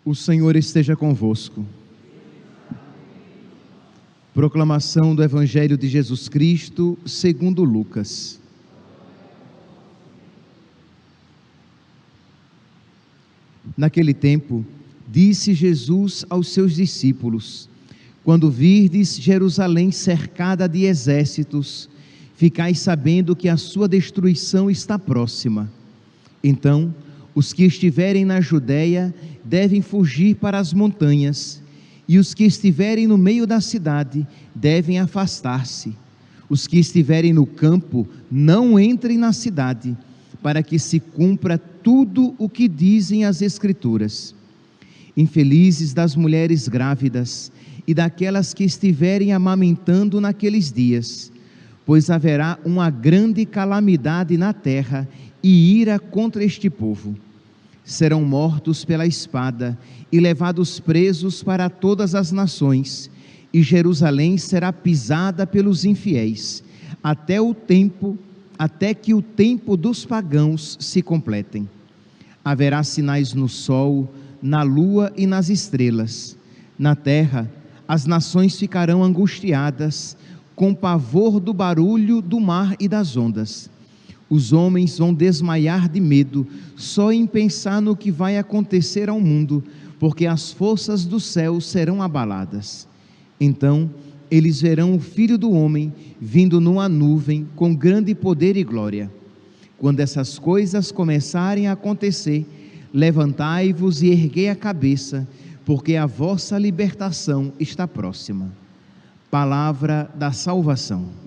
O Senhor esteja convosco. Proclamação do Evangelho de Jesus Cristo, segundo Lucas. Naquele tempo, disse Jesus aos seus discípulos: quando virdes Jerusalém cercada de exércitos, ficai sabendo que a sua destruição está próxima. Então, os que estiverem na Judeia devem fugir para as montanhas, e os que estiverem no meio da cidade devem afastar-se. Os que estiverem no campo não entrem na cidade, para que se cumpra tudo o que dizem as Escrituras. Infelizes das mulheres grávidas e daquelas que estiverem amamentando naqueles dias, pois haverá uma grande calamidade na terra e ira contra este povo. Serão mortos pela espada e levados presos para todas as nações, e Jerusalém será pisada pelos infiéis, até que o tempo dos pagãos se completem. Haverá sinais no sol, na lua e nas estrelas. Na terra, as nações ficarão angustiadas, com pavor do barulho do mar e das ondas. Os homens vão desmaiar de medo, só em pensar no que vai acontecer ao mundo, porque as forças do céu serão abaladas. Então, eles verão o Filho do Homem vindo numa nuvem com grande poder e glória. Quando essas coisas começarem a acontecer, levantai-vos e erguei a cabeça, porque a vossa libertação está próxima. Palavra da salvação.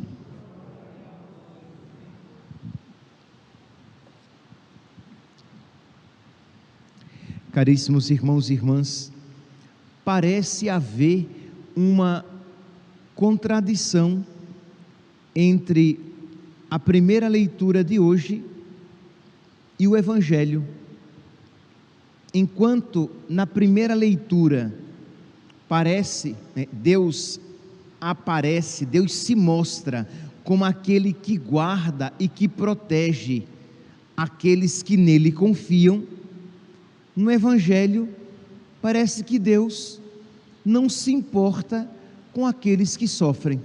Caríssimos irmãos e irmãs, parece haver uma contradição entre a primeira leitura de hoje e o Evangelho. Enquanto na primeira leitura parece, Deus aparece, Deus se mostra como aquele que guarda e que protege aqueles que nele confiam, no Evangelho parece que Deus não se importa com aqueles que sofrem.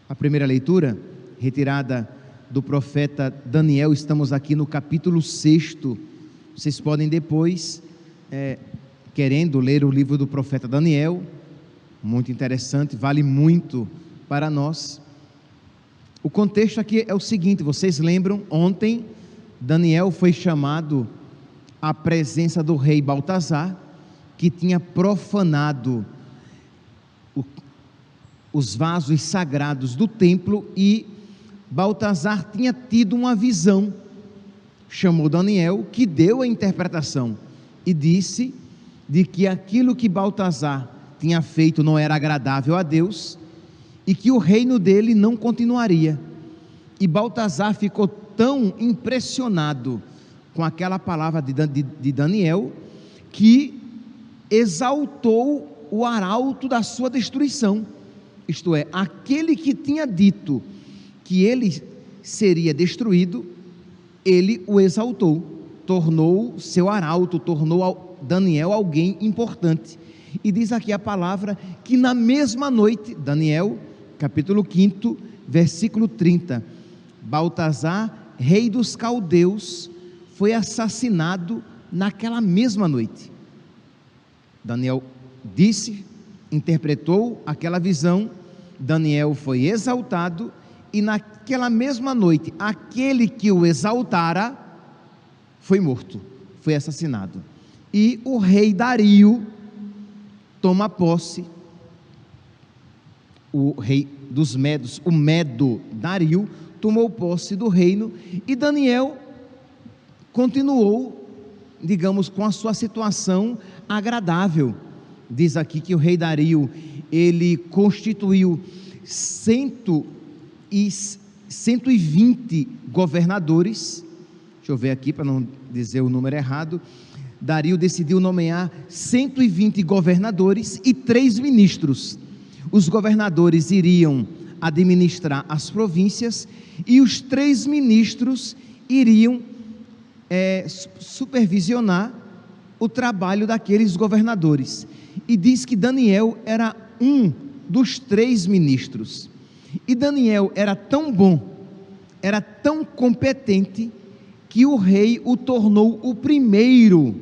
A primeira leitura, retirada do profeta Daniel, estamos aqui no capítulo 6. Vocês podem depois, querendo ler o livro do profeta Daniel, muito interessante, vale muito para nós. O contexto aqui é o seguinte: vocês lembram, ontem Daniel foi chamado à presença do rei Baltazar, que tinha profanado os vasos sagrados do templo, e Baltazar tinha tido uma visão. Chamou Daniel, que deu a interpretação e disse de que aquilo que Baltazar tinha feito não era agradável a Deus e que o reino dele não continuaria. E Baltazar ficou tão impressionado com aquela palavra de Daniel, que exaltou o arauto da sua destruição, isto é, aquele que tinha dito que ele seria destruído, ele o exaltou, tornou seu arauto, tornou Daniel alguém importante. E diz aqui a palavra que na mesma noite, Daniel, capítulo 5, versículo 30, Baltazar, rei dos caldeus, foi assassinado naquela mesma noite. Daniel disse, interpretou aquela visão, Daniel foi exaltado, e naquela mesma noite, aquele que o exaltara foi morto, foi assassinado. E o rei Dario toma posse, o rei dos Medos, o Medo Dario, tomou posse do reino, e Daniel continuou, digamos, com a sua situação agradável. Diz aqui que o rei Dario, ele constituiu 120 governadores, deixa eu ver aqui para não dizer o número errado. Dario decidiu nomear 120 governadores e 3 ministros. Os governadores iriam administrar as províncias e os 3 ministros iriam supervisionar o trabalho daqueles governadores. E diz que Daniel era um dos 3 ministros. E Daniel era tão bom, era tão competente, que o rei o tornou o primeiro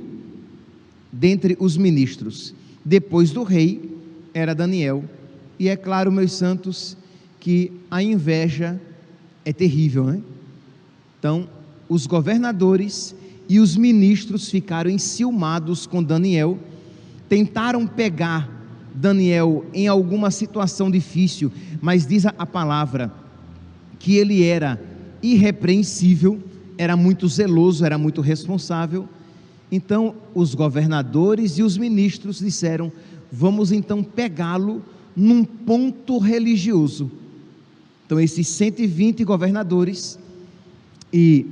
dentre os ministros. Depois do rei, era Daniel. E é claro, meus santos, que a inveja é terrível, né? Então, os governadores e os ministros ficaram enciumados com Daniel, tentaram pegar Daniel em alguma situação difícil, mas diz a palavra que ele era irrepreensível, era muito zeloso, era muito responsável. Então os governadores e os ministros disseram: vamos então pegá-lo num ponto religioso. Então esses 120 governadores e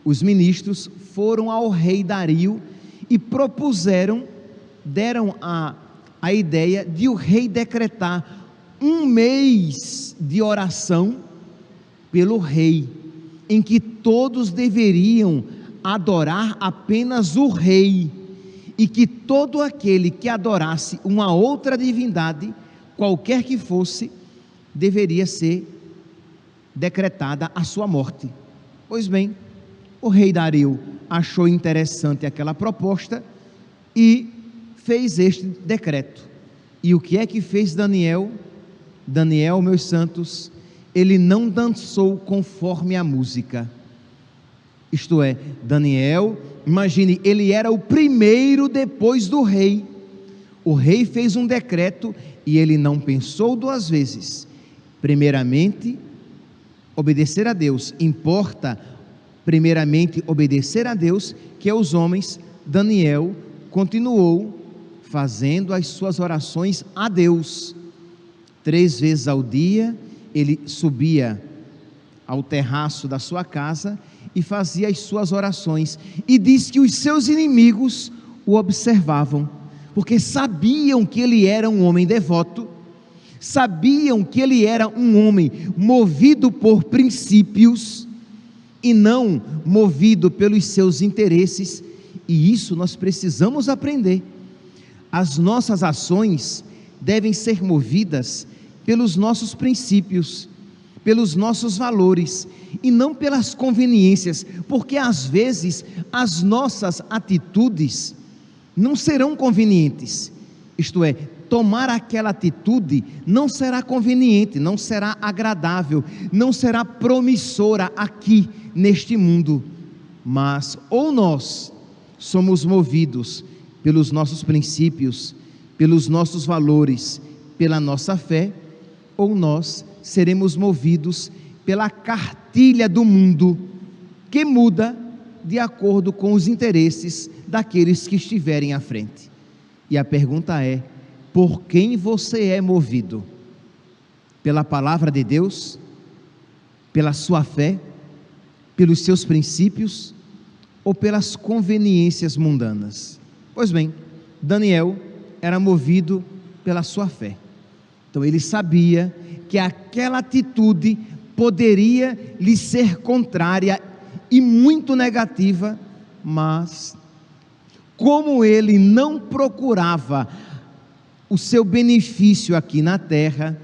os ministros foram ao rei Dario e deram a ideia de o rei decretar 1 mês de oração pelo rei, em que todos deveriam adorar apenas o rei, e que todo aquele que adorasse uma outra divindade, qualquer que fosse, deveria ser decretada a sua morte. Pois bem, o rei Dario achou interessante aquela proposta e fez este decreto. E o que é que fez Daniel? Daniel, meus santos, ele não dançou conforme a música. Isto é, Daniel, imagine, ele era o primeiro depois do rei. O rei fez um decreto e ele não pensou 2 vezes. Primeiramente, obedecer a Deus. Importa primeiramente obedecer a Deus que aos homens. Daniel continuou fazendo as suas orações a Deus. 3 vezes ao dia ele subia ao terraço da sua casa e fazia as suas orações, e diz que os seus inimigos o observavam, porque sabiam que ele era um homem devoto, sabiam que ele era um homem movido por princípios e não movido pelos seus interesses. E isso nós precisamos aprender. As nossas ações devem ser movidas pelos nossos princípios, pelos nossos valores, e não pelas conveniências, porque às vezes as nossas atitudes não serão convenientes. Isto é, tomar aquela atitude não será conveniente, não será agradável, não será promissora aqui neste mundo. Mas ou nós somos movidos pelos nossos princípios, pelos nossos valores, pela nossa fé, ou nós seremos movidos pela cartilha do mundo, que muda de acordo com os interesses daqueles que estiverem à frente. E a pergunta é: por quem você é movido? Pela palavra de Deus? Pela sua fé? Pelos seus princípios? Ou pelas conveniências mundanas? Pois bem, Daniel era movido pela sua fé. Então ele sabia que aquela atitude poderia lhe ser contrária e muito negativa, mas como ele não procurava o seu benefício aqui na terra,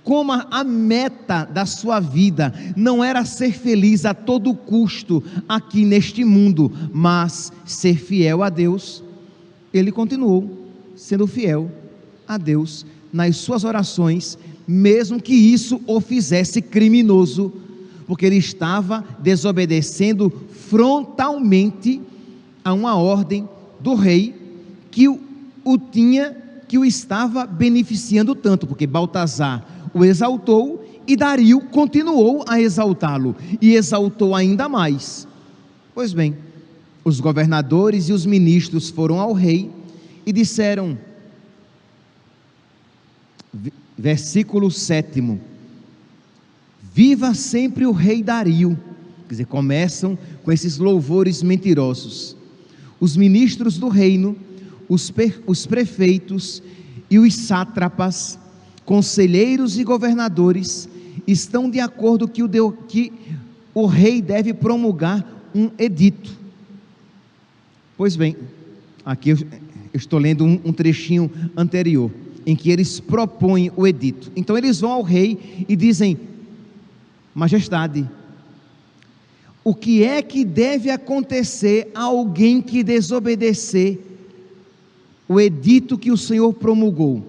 como a meta da sua vida não era ser feliz a todo custo aqui neste mundo, mas ser fiel a Deus, ele continuou sendo fiel a Deus nas suas orações, mesmo que isso o fizesse criminoso, porque ele estava desobedecendo frontalmente a uma ordem do rei que o estava beneficiando tanto, porque Baltazar o exaltou e Dario continuou a exaltá-lo, e exaltou ainda mais. Pois bem, os governadores e os ministros foram ao rei e disseram, versículo 7: viva sempre o rei Dario. Quer dizer, começam com esses louvores mentirosos. Os ministros do reino, os prefeitos e os sátrapas, conselheiros e governadores estão de acordo que o rei deve promulgar um edito. Pois bem, Aqui eu estou lendo um trechinho anterior, em que eles propõem o edito. Então eles vão ao rei e dizem: majestade, o que é que deve acontecer a alguém que desobedecer o edito que o Senhor promulgou?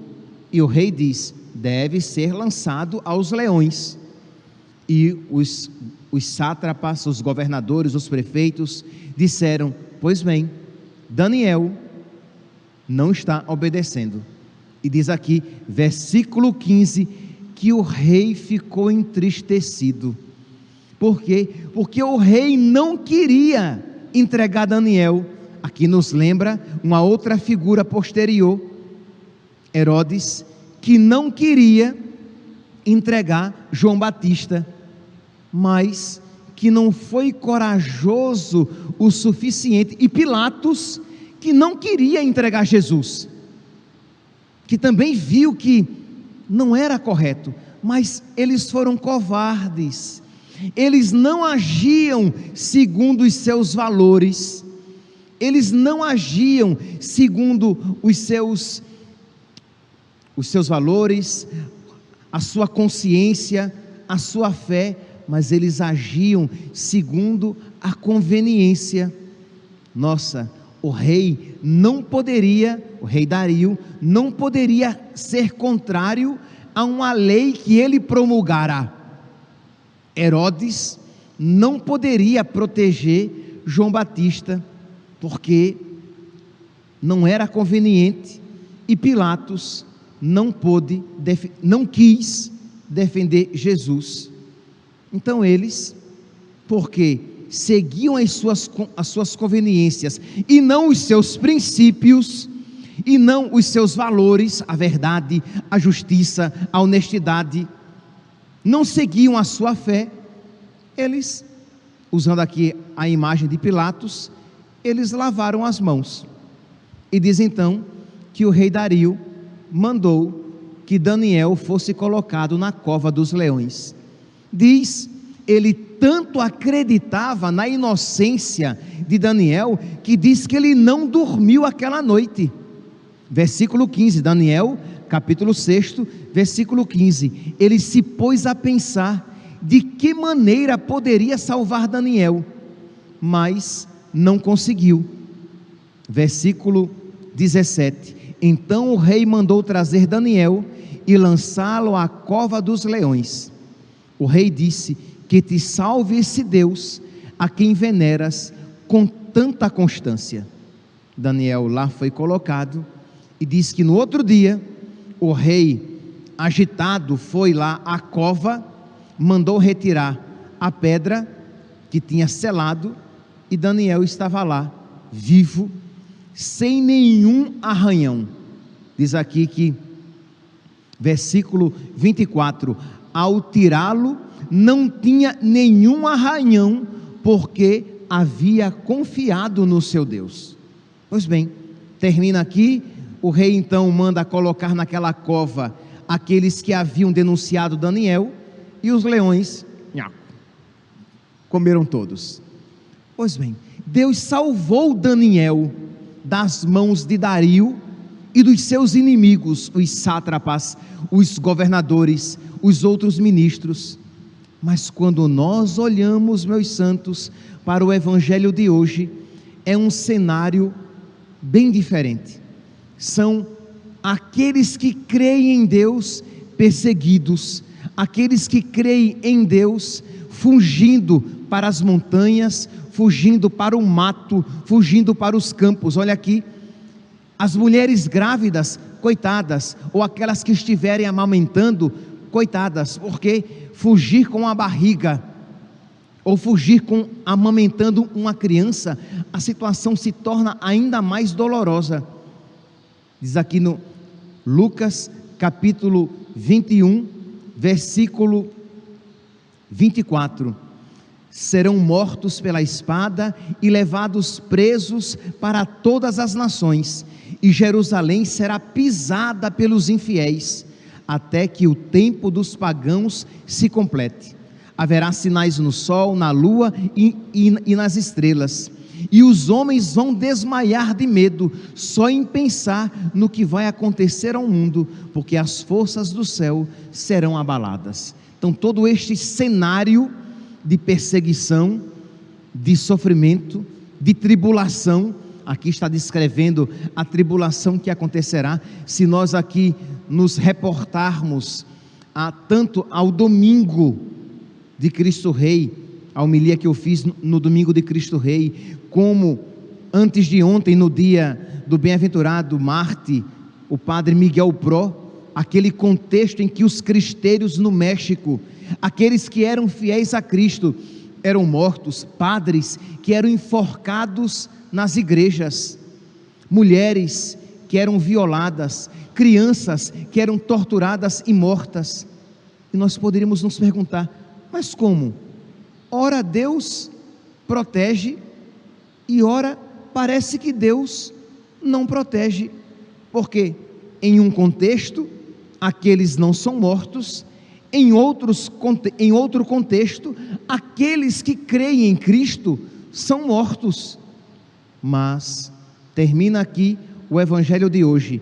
E o rei diz: deve ser lançado aos leões. E os sátrapas, os governadores, os prefeitos disseram: pois bem, Daniel não está obedecendo. E diz aqui, versículo 15, que o rei ficou entristecido. Por quê? Porque o rei não queria entregar Daniel. Aqui nos lembra uma outra figura posterior, Herodes, que não queria entregar João Batista, mas que não foi corajoso o suficiente, e Pilatos, que não queria entregar Jesus, que também viu que não era correto, mas eles foram covardes, eles não agiam segundo os seus valores, eles não agiam segundo os seus valores, a sua consciência, a sua fé, mas eles agiam segundo a conveniência. Nossa, o rei Dario, não poderia ser contrário a uma lei que ele promulgara. Herodes não poderia proteger João Batista, porque não era conveniente, e Pilatos não quis defender Jesus. Então eles, porque seguiam as suas conveniências, e não os seus princípios, e não os seus valores, a verdade, a justiça, a honestidade, não seguiam a sua fé, eles, usando aqui a imagem de Pilatos, eles lavaram as mãos. E diz então que o rei Dario mandou que Daniel fosse colocado na cova dos leões. Diz, ele tanto acreditava na inocência de Daniel, que diz que ele não dormiu aquela noite. Versículo 15, Daniel, capítulo 6, versículo 15, ele se pôs a pensar de que maneira poderia salvar Daniel, mas não conseguiu. Versículo 17, então o rei mandou trazer Daniel e lançá-lo à cova dos leões. O rei disse: que te salve esse Deus a quem veneras com tanta constância. Daniel lá foi colocado, e diz que no outro dia o rei, agitado, foi lá à cova, mandou retirar a pedra que tinha selado, e Daniel estava lá, vivo, sem nenhum arranhão. Diz aqui que, versículo 24, ao tirá-lo, não tinha nenhum arranhão, porque havia confiado no seu Deus. Pois bem, termina aqui. O rei então manda colocar naquela cova aqueles que haviam denunciado Daniel, e os leões comeram todos. Pois bem, Deus salvou Daniel das mãos de Dario e dos seus inimigos, os sátrapas, os governadores, os outros ministros. Mas quando nós olhamos, meus santos, para o evangelho de hoje, é um cenário bem diferente. São aqueles que creem em Deus perseguidos, aqueles que creem em Deus fugindo para as montanhas, fugindo para o mato, fugindo para os campos. Olha aqui, as mulheres grávidas, coitadas, ou aquelas que estiverem amamentando, coitadas, porque fugir com a barriga, ou fugir amamentando uma criança, a situação se torna ainda mais dolorosa. Diz aqui no Lucas capítulo 21, versículo 24, serão mortos pela espada e levados presos para todas as nações, e Jerusalém será pisada pelos infiéis, até que o tempo dos pagãos se complete. Haverá sinais no sol, na lua e nas estrelas, e os homens vão desmaiar de medo só em pensar no que vai acontecer ao mundo, porque as forças do céu serão abaladas. Então, todo este cenário de perseguição, de sofrimento, de tribulação, aqui está descrevendo a tribulação que acontecerá. Se nós aqui nos reportarmos tanto ao domingo de Cristo Rei, a homilia que eu fiz no domingo de Cristo Rei, como antes de ontem, no dia do bem-aventurado Marte, o padre Miguel Pro, aquele contexto em que os cristeiros no México, aqueles que eram fiéis a Cristo, eram mortos, padres que eram enforcados nas igrejas, mulheres que eram violadas, crianças que eram torturadas e mortas. E nós poderíamos nos perguntar: mas como? Ora Deus protege e ora parece que Deus não protege, porque em um contexto aqueles não são mortos, em outro contexto aqueles que creem em Cristo são mortos. Mas termina aqui o evangelho de hoje: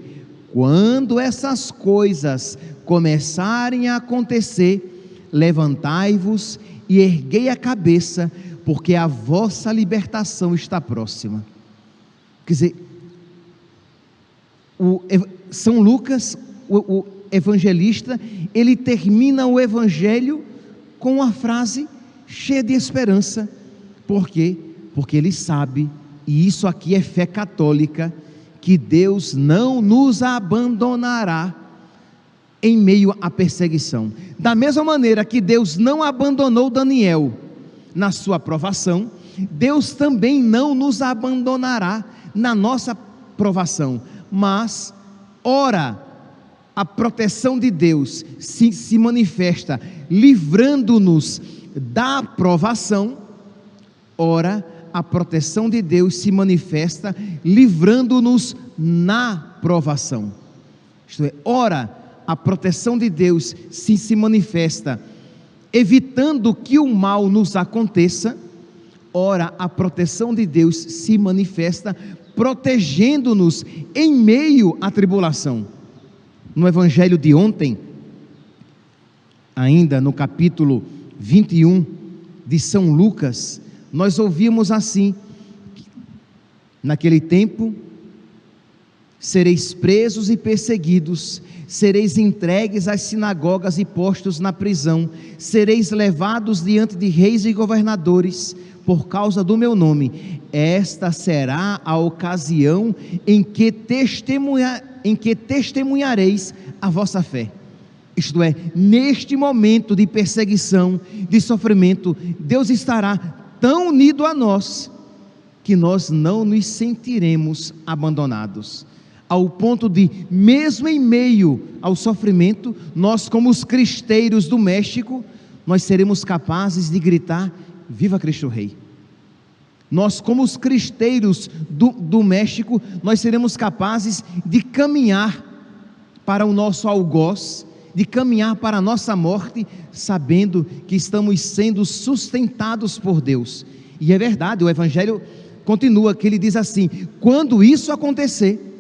quando essas coisas começarem a acontecer, levantai-vos e erguei a cabeça, porque a vossa libertação está próxima. Quer dizer, São Lucas, o evangelista, ele termina o evangelho com uma frase cheia de esperança. Por quê? Porque ele sabe, e isso aqui é fé católica, que Deus não nos abandonará em meio à perseguição. Da mesma maneira que Deus não abandonou Daniel na sua provação, Deus também não nos abandonará na nossa provação. Mas, ora, a proteção de Deus se manifesta livrando-nos da provação, ora, a proteção de Deus se manifesta livrando-nos na provação. Isto é, ora, a proteção de Deus se manifesta evitando que o mal nos aconteça, ora, a proteção de Deus se manifesta protegendo-nos em meio à tribulação. No evangelho de ontem, ainda no capítulo 21 de São Lucas, nós ouvimos assim: naquele tempo sereis presos e perseguidos, sereis entregues às sinagogas e postos na prisão, sereis levados diante de reis e governadores por causa do meu nome. Esta será a ocasião em que testemunhareis a vossa fé. Isto é, neste momento de perseguição, de sofrimento, Deus estará tão unido a nós que nós não nos sentiremos abandonados, ao ponto de, mesmo em meio ao sofrimento, nós, como os cristeiros do México, nós seremos capazes de gritar: viva Cristo Rei! Nós, como os cristeiros do México, nós seremos capazes de caminhar para o nosso algoz, de caminhar para a nossa morte, sabendo que estamos sendo sustentados por Deus. E é verdade, o evangelho continua, que ele diz assim: quando isso acontecer,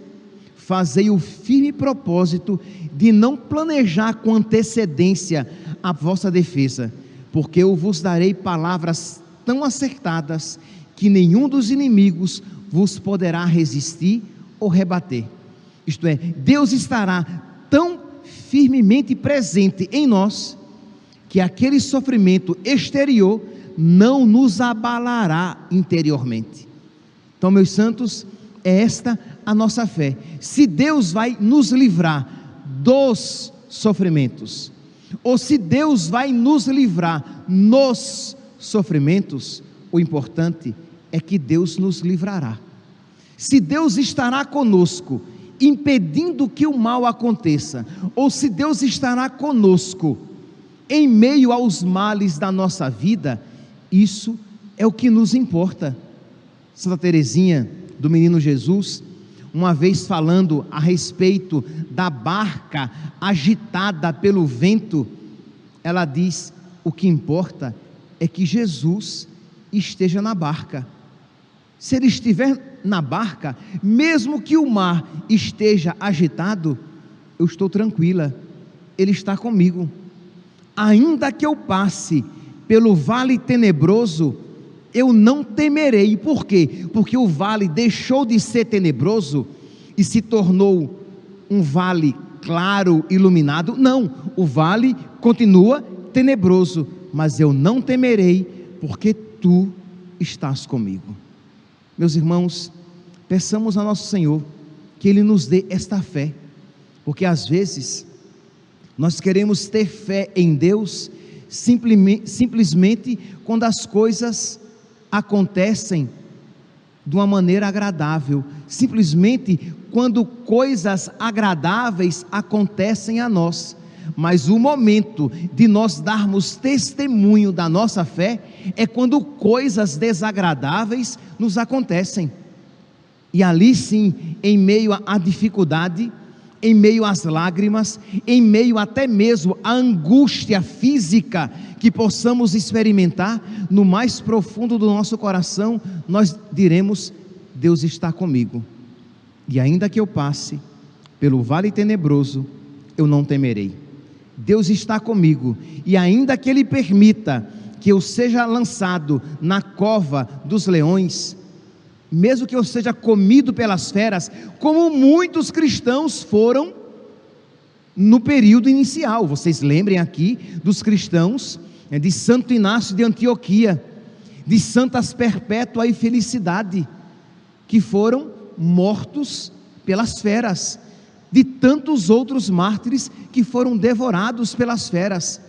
fazei o firme propósito de não planejar com antecedência a vossa defesa, porque eu vos darei palavras tão acertadas que nenhum dos inimigos vos poderá resistir ou rebater. Isto é, Deus estará tão firmemente presente em nós, que aquele sofrimento exterior não nos abalará interiormente. Então, meus santos, é esta a nossa fé. Se Deus vai nos livrar dos sofrimentos, ou se Deus vai nos livrar nos sofrimentos, o importante é que Deus nos livrará. Se Deus estará conosco, impedindo que o mal aconteça, ou se Deus estará conosco em meio aos males da nossa vida, isso é o que nos importa. Santa Teresinha do Menino Jesus, uma vez falando a respeito da barca agitada pelo vento, ela diz: o que importa é que Jesus esteja na barca. Se ele estiver na barca, mesmo que o mar esteja agitado, eu estou tranquila, ele está comigo. Ainda que eu passe pelo vale tenebroso, eu não temerei. Por quê? Porque o vale deixou de ser tenebroso e se tornou um vale claro, iluminado. Não, o vale continua tenebroso, mas eu não temerei, porque tu estás comigo. Meus irmãos, peçamos a nosso Senhor que Ele nos dê esta fé, porque às vezes nós queremos ter fé em Deus simplesmente quando as coisas acontecem de uma maneira agradável, simplesmente quando coisas agradáveis acontecem a nós. Mas o momento de nós darmos testemunho da nossa fé é quando coisas desagradáveis nos acontecem. E ali sim, em meio à dificuldade, em meio às lágrimas, em meio até mesmo à angústia física que possamos experimentar, no mais profundo do nosso coração, nós diremos: Deus está comigo, e ainda que eu passe pelo vale tenebroso, eu não temerei. Deus está comigo, e ainda que Ele permita que eu seja lançado na cova dos leões, mesmo que eu seja comido pelas feras, como muitos cristãos foram no período inicial. Vocês lembrem aqui dos cristãos de Santo Inácio de Antioquia, de Santas Perpétua e Felicidade, que foram mortos pelas feras, de tantos outros mártires que foram devorados pelas feras,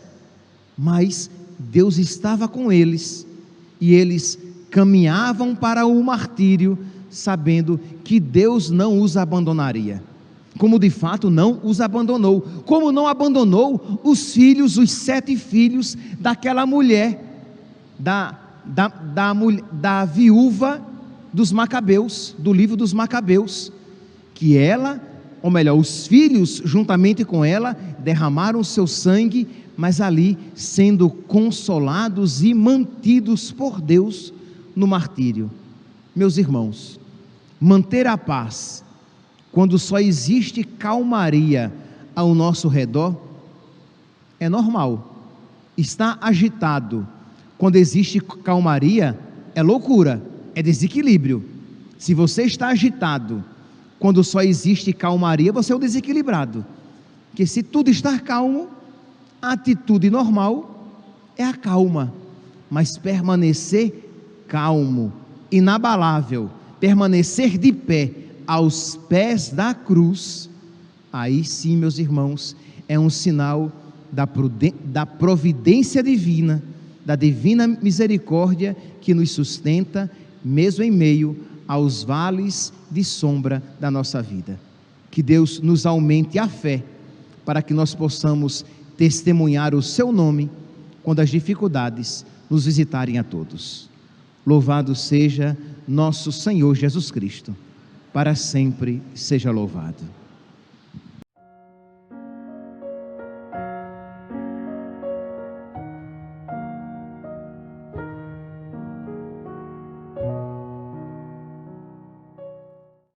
mas Deus estava com eles, e eles caminhavam para o martírio, sabendo que Deus não os abandonaria, como de fato não os abandonou, como não abandonou os filhos, os 7 filhos daquela mulher, da viúva dos Macabeus, do livro dos Macabeus, que ela, ou melhor, os filhos juntamente com ela, derramaram seu sangue, mas ali sendo consolados e mantidos por Deus no martírio. Meus irmãos, manter a paz quando só existe calmaria ao nosso redor é normal. Estar agitado quando existe calmaria é loucura, é desequilíbrio. Se você está agitado quando só existe calmaria, você é o desequilibrado. Porque se tudo está calmo, a atitude normal é a calma, mas permanecer calmo, inabalável, permanecer de pé aos pés da cruz, aí sim, meus irmãos, é um sinal da providência divina, da divina misericórdia que nos sustenta, mesmo em meio aos vales de sombra da nossa vida. Que Deus nos aumente a fé, para que nós possamos testemunhar o seu nome, quando as dificuldades nos visitarem a todos. Louvado seja nosso Senhor Jesus Cristo, para sempre seja louvado.